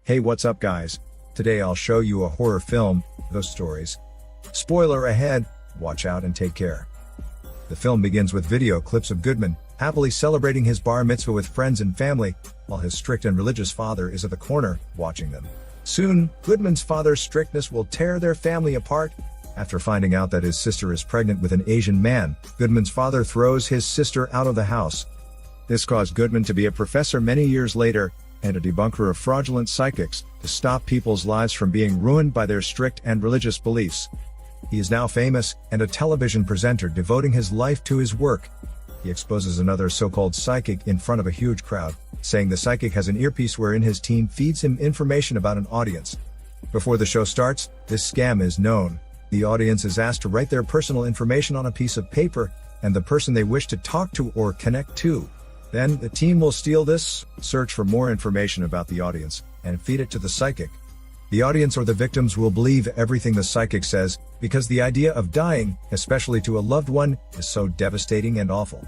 Hey, what's up guys? Today I'll show you a horror film, Ghost Stories. Spoiler ahead, watch out and take care. The film begins with video clips of Goodman happily celebrating his bar mitzvah with friends and family, while his strict and religious father is at the corner, watching them. Soon, Goodman's father's strictness will tear their family apart. After finding out that his sister is pregnant with an Asian man, Goodman's father throws his sister out of the house. This caused Goodman to be a professor many years later, and a debunker of fraudulent psychics, to stop people's lives from being ruined by their strict and religious beliefs. He is now famous, and a television presenter devoting his life to his work. He exposes another so-called psychic in front of a huge crowd, saying the psychic has an earpiece wherein his team feeds him information about an audience. Before the show starts, this scam is known. The audience is asked to write their personal information on a piece of paper, and the person they wish to talk to or connect to. Then, the team will steal this, search for more information about the audience, and feed it to the psychic. The audience or the victims will believe everything the psychic says, because the idea of dying, especially to a loved one, is so devastating and awful.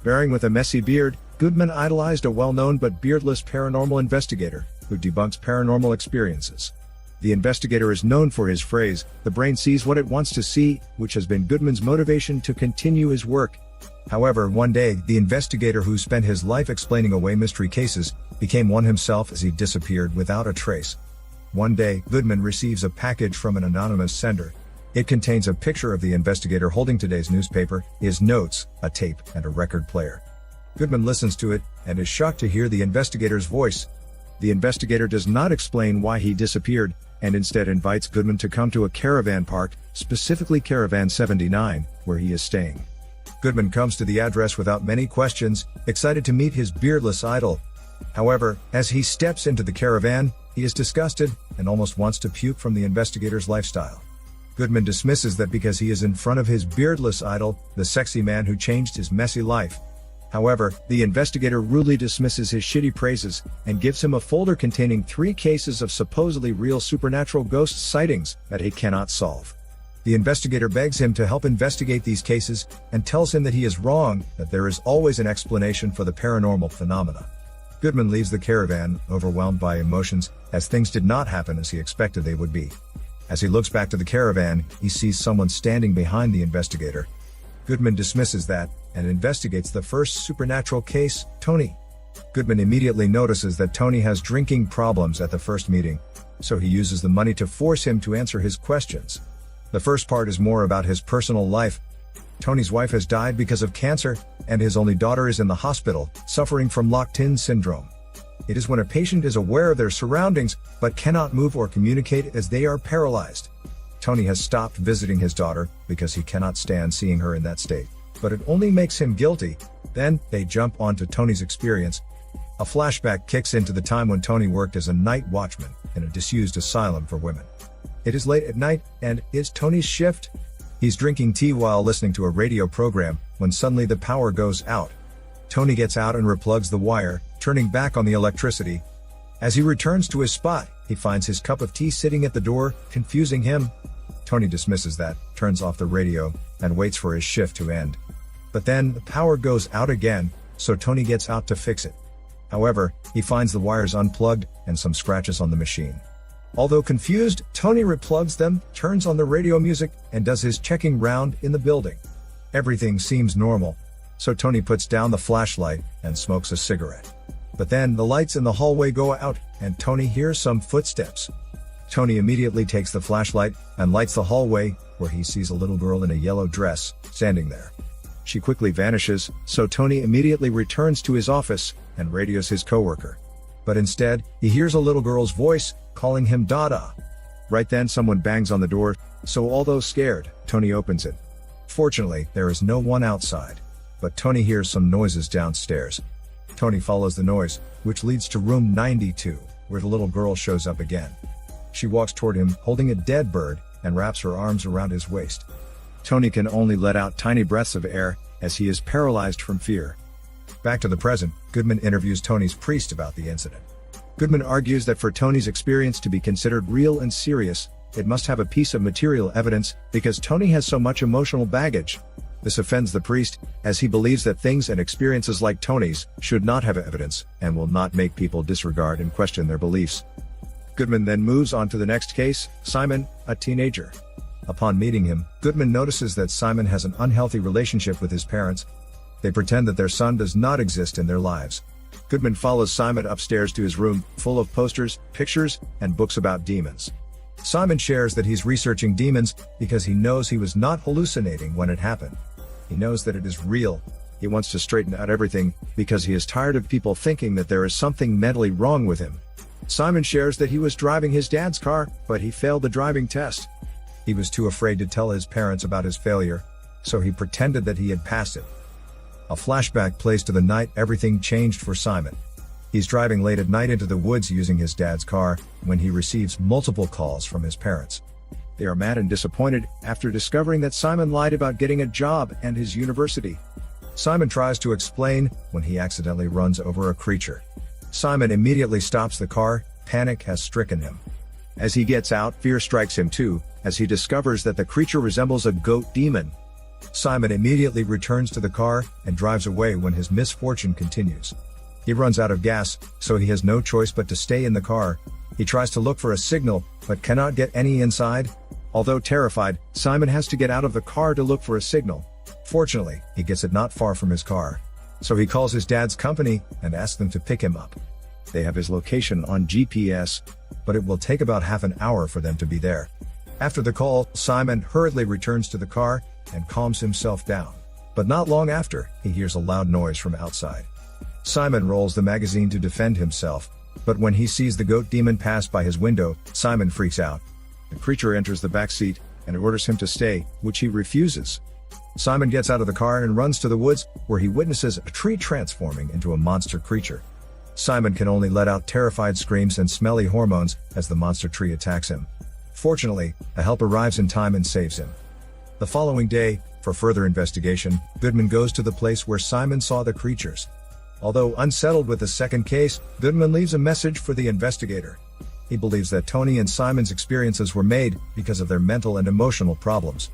Bearing with a messy beard, Goodman idolized a well-known but beardless paranormal investigator, who debunks paranormal experiences. The investigator is known for his phrase, "The brain sees what it wants to see," which has been Goodman's motivation to continue his work. However, one day, the investigator who spent his life explaining away mystery cases, became one himself as he disappeared without a trace. One day, Goodman receives a package from an anonymous sender. It contains a picture of the investigator holding today's newspaper, his notes, a tape, and a record player. Goodman listens to it, and is shocked to hear the investigator's voice. The investigator does not explain why he disappeared, and instead invites Goodman to come to a caravan park, specifically Caravan 79, where he is staying. Goodman comes to the address without many questions, excited to meet his beardless idol. However, as he steps into the caravan, he is disgusted, and almost wants to puke from the investigator's lifestyle. Goodman dismisses that because he is in front of his beardless idol, the sexy man who changed his messy life. However, the investigator rudely dismisses his shitty praises, and gives him a folder containing 3 cases of supposedly real supernatural ghost sightings that he cannot solve. The investigator begs him to help investigate these cases, and tells him that he is wrong, that there is always an explanation for the paranormal phenomena. Goodman leaves the caravan, overwhelmed by emotions, as things did not happen as he expected they would be. As he looks back to the caravan, he sees someone standing behind the investigator. Goodman dismisses that, and investigates the first supernatural case, Tony. Goodman immediately notices that Tony has drinking problems at the first meeting, so he uses the money to force him to answer his questions. The first part is more about his personal life. Tony's wife has died because of cancer, and his only daughter is in the hospital, suffering from locked-in syndrome. It is when a patient is aware of their surroundings, but cannot move or communicate as they are paralyzed. Tony has stopped visiting his daughter, because he cannot stand seeing her in that state, but it only makes him guilty. Then, they jump onto Tony's experience. A flashback kicks into the time when Tony worked as a night watchman, in a disused asylum for women. It is late at night, and it's Tony's shift. He's drinking tea while listening to a radio program, when suddenly the power goes out. Tony gets out and replugs the wire, turning back on the electricity. As he returns to his spot, he finds his cup of tea sitting at the door, confusing him. Tony dismisses that, turns off the radio, and waits for his shift to end. But then, the power goes out again, so Tony gets out to fix it. However, he finds the wires unplugged, and some scratches on the machine. Although confused, Tony replugs them, turns on the radio music, and does his checking round in the building. Everything seems normal, so Tony puts down the flashlight, and smokes a cigarette. But then, the lights in the hallway go out, and Tony hears some footsteps. Tony immediately takes the flashlight, and lights the hallway, where he sees a little girl in a yellow dress, standing there. She quickly vanishes, so Tony immediately returns to his office, and radios his coworker. But instead, he hears a little girl's voice, calling him Dada. Right then someone bangs on the door, so although scared, Tony opens it. Fortunately, there is no one outside, but Tony hears some noises downstairs. Tony follows the noise, which leads to room 92, where the little girl shows up again. She walks toward him, holding a dead bird, and wraps her arms around his waist. Tony can only let out tiny breaths of air, as he is paralyzed from fear. Back to the present, Goodman interviews Tony's priest about the incident. Goodman argues that for Tony's experience to be considered real and serious, it must have a piece of material evidence, because Tony has so much emotional baggage. This offends the priest, as he believes that things and experiences like Tony's should not have evidence, and will not make people disregard and question their beliefs. Goodman then moves on to the next case, Simon, a teenager. Upon meeting him, Goodman notices that Simon has an unhealthy relationship with his parents. They pretend that their son does not exist in their lives. Goodman follows Simon upstairs to his room, full of posters, pictures, and books about demons. Simon shares that he's researching demons because he knows he was not hallucinating when it happened. He knows that it is real. He wants to straighten out everything because he is tired of people thinking that there is something mentally wrong with him. Simon shares that he was driving his dad's car, but he failed the driving test. He was too afraid to tell his parents about his failure, so he pretended that he had passed it. A flashback plays to the night everything changed for Simon. He's driving late at night into the woods using his dad's car when he receives multiple calls from his parents. They are mad and disappointed after discovering that Simon lied about getting a job and his university. Simon tries to explain when he accidentally runs over a creature. Simon immediately stops the car. Panic has stricken him. As he gets out, fear strikes him too, as he discovers that the creature resembles a goat demon. Simon immediately returns to the car and drives away when his misfortune continues. He runs out of gas, so he has no choice but to stay in the car. He tries to look for a signal, but cannot get any inside. Although terrified, Simon has to get out of the car to look for a signal. Fortunately, he gets it not far from his car. So he calls his dad's company and asks them to pick him up. They have his location on GPS, but it will take about half an hour for them to be there. After the call, Simon hurriedly returns to the car and calms himself down. But not long after, he hears a loud noise from outside. Simon rolls the magazine to defend himself, but when he sees the goat demon pass by his window, Simon freaks out. The creature enters the back seat and orders him to stay, which he refuses. Simon gets out of the car and runs to the woods, where he witnesses a tree transforming into a monster creature. Simon can only let out terrified screams and smelly hormones as the monster tree attacks him. Fortunately, a help arrives in time and saves him. The following day, for further investigation, Goodman goes to the place where Simon saw the creatures. Although unsettled with the second case, Goodman leaves a message for the investigator. He believes that Tony and Simon's experiences were made because of their mental and emotional problems.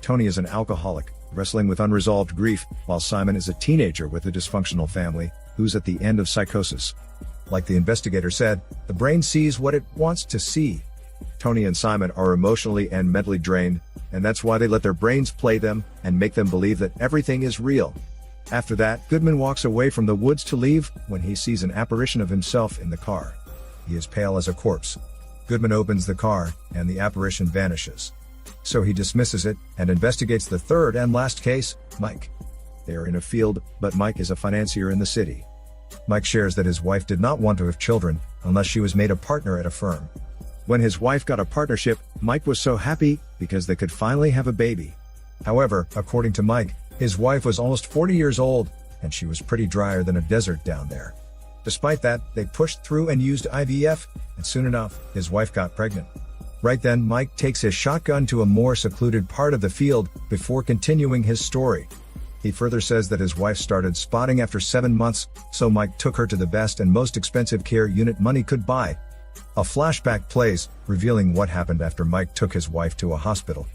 Tony is an alcoholic, wrestling with unresolved grief, while Simon is a teenager with a dysfunctional family, who's at the end of psychosis. Like the investigator said, the brain sees what it wants to see. Tony and Simon are emotionally and mentally drained, and that's why they let their brains play them and make them believe that everything is real. After that, Goodman walks away from the woods to leave when he sees an apparition of himself in the car. He is pale as a corpse. Goodman opens the car, and the apparition vanishes. So he dismisses it and investigates the third and last case, Mike. They are in a field, but Mike is a financier in the city. Mike shares that his wife did not want to have children unless she was made a partner at a firm. When his wife got a partnership, Mike was so happy because they could finally have a baby. However, according to Mike, his wife was almost 40 years old, and she was pretty drier than a desert down there. Despite that, they pushed through and used IVF, and soon enough, his wife got pregnant. Right then, Mike takes his shotgun to a more secluded part of the field before continuing his story. He further says that his wife started spotting after 7 months, so Mike took her to the best and most expensive care unit money could buy. A flashback plays, revealing what happened after Mike took his wife to a hospital.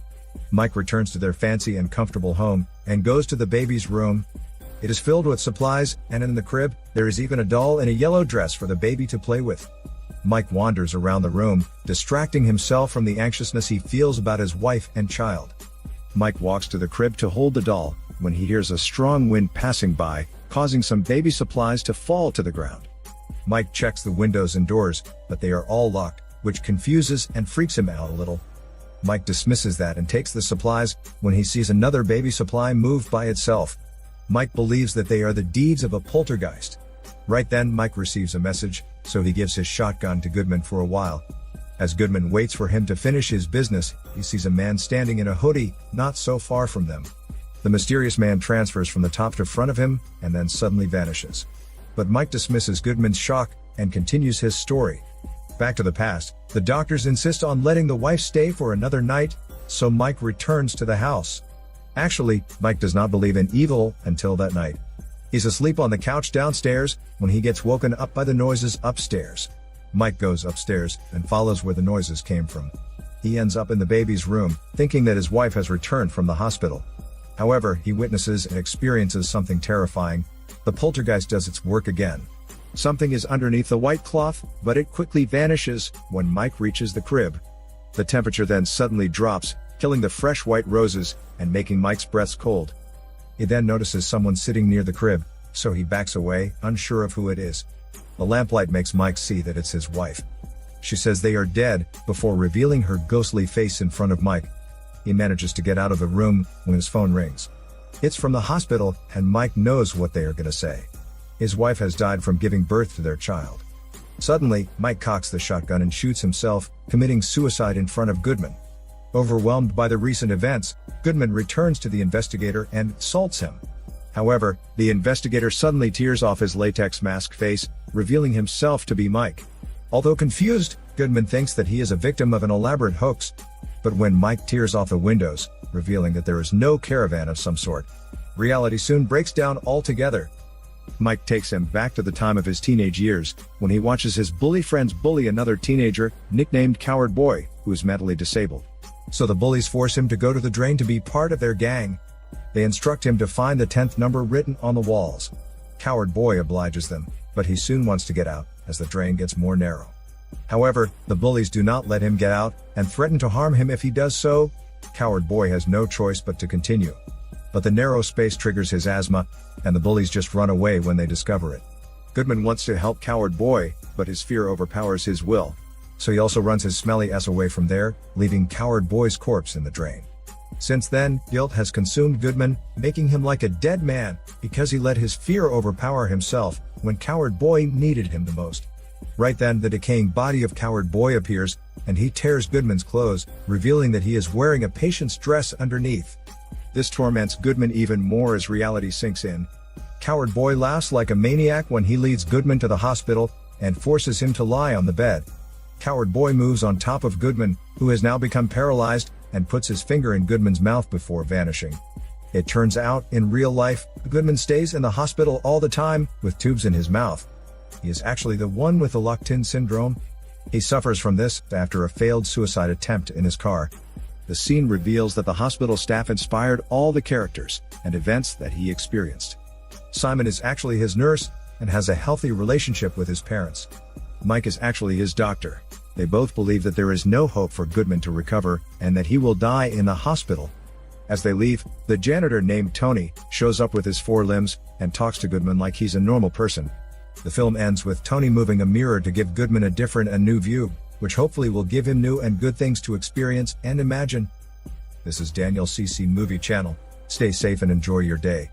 Mike returns to their fancy and comfortable home, and goes to the baby's room. It is filled with supplies, and in the crib, there is even a doll in a yellow dress for the baby to play with. Mike wanders around the room, distracting himself from the anxiousness he feels about his wife and child. Mike walks to the crib to hold the doll, when he hears a strong wind passing by, causing some baby supplies to fall to the ground. Mike checks the windows and doors, but they are all locked, which confuses and freaks him out a little. Mike dismisses that and takes the supplies when he sees another baby supply move by itself. Mike believes that they are the deeds of a poltergeist. Right then, Mike receives a message, so he gives his shotgun to Goodman for a while. As Goodman waits for him to finish his business, he sees a man standing in a hoodie, not so far from them. The mysterious man transfers from the top to front of him, and then suddenly vanishes. But Mike dismisses Goodman's shock, and continues his story. Back to the past, the doctors insist on letting the wife stay for another night, so Mike returns to the house. Actually, Mike does not believe in evil until that night. He's asleep on the couch downstairs when he gets woken up by the noises upstairs. Mike goes upstairs and follows where the noises came from. He ends up in the baby's room, thinking that his wife has returned from the hospital. However, he witnesses and experiences something terrifying. The poltergeist does its work again. Something is underneath the white cloth, but it quickly vanishes when Mike reaches the crib. The temperature then suddenly drops, killing the fresh white roses and making Mike's breath cold. He then notices someone sitting near the crib, so he backs away, unsure of who it is. The lamplight makes Mike see that it's his wife. She says they are dead, before revealing her ghostly face in front of Mike. He manages to get out of the room when his phone rings. It's from the hospital, and Mike knows what they are gonna say. His wife has died from giving birth to their child. Suddenly, Mike cocks the shotgun and shoots himself, committing suicide in front of Goodman. Overwhelmed by the recent events, Goodman returns to the investigator and assaults him. However, the investigator suddenly tears off his latex mask face, revealing himself to be Mike. Although confused, Goodman thinks that he is a victim of an elaborate hoax. But when Mike tears off the windows, revealing that there is no caravan of some sort, reality soon breaks down altogether. Mike takes him back to the time of his teenage years, when he watches his bully friends bully another teenager, nicknamed Coward Boy, who is mentally disabled. So the bullies force him to go to the drain to be part of their gang. They instruct him to find the 10th number written on the walls. Coward Boy obliges them, but he soon wants to get out, as the drain gets more narrow. However, the bullies do not let him get out, and threaten to harm him if he does so. Coward Boy has no choice but to continue. But the narrow space triggers his asthma, and the bullies just run away when they discover it. Goodman wants to help Coward Boy, but his fear overpowers his will. So he also runs his smelly ass away from there, leaving Coward Boy's corpse in the drain. Since then, guilt has consumed Goodman, making him like a dead man, because he let his fear overpower himself, when Coward Boy needed him the most. Right then, the decaying body of Coward Boy appears, and he tears Goodman's clothes, revealing that he is wearing a patient's dress underneath. This torments Goodman even more as reality sinks in. Coward Boy laughs like a maniac when he leads Goodman to the hospital, and forces him to lie on the bed. Coward Boy moves on top of Goodman, who has now become paralyzed, and puts his finger in Goodman's mouth before vanishing. It turns out, in real life, Goodman stays in the hospital all the time, with tubes in his mouth. He is actually the one with the locked-in syndrome. He suffers from this after a failed suicide attempt in his car. The scene reveals that the hospital staff inspired all the characters and events that he experienced. Simon is actually his nurse, and has a healthy relationship with his parents. Mike is actually his doctor. They both believe that there is no hope for Goodman to recover, and that he will die in the hospital. As they leave, the janitor named Tony shows up with his 4 limbs, and talks to Goodman like he's a normal person. The film ends with Tony moving a mirror to give Goodman a different and new view, which hopefully will give him new and good things to experience and imagine. This is Daniel CC Movie Channel. Stay safe and enjoy your day.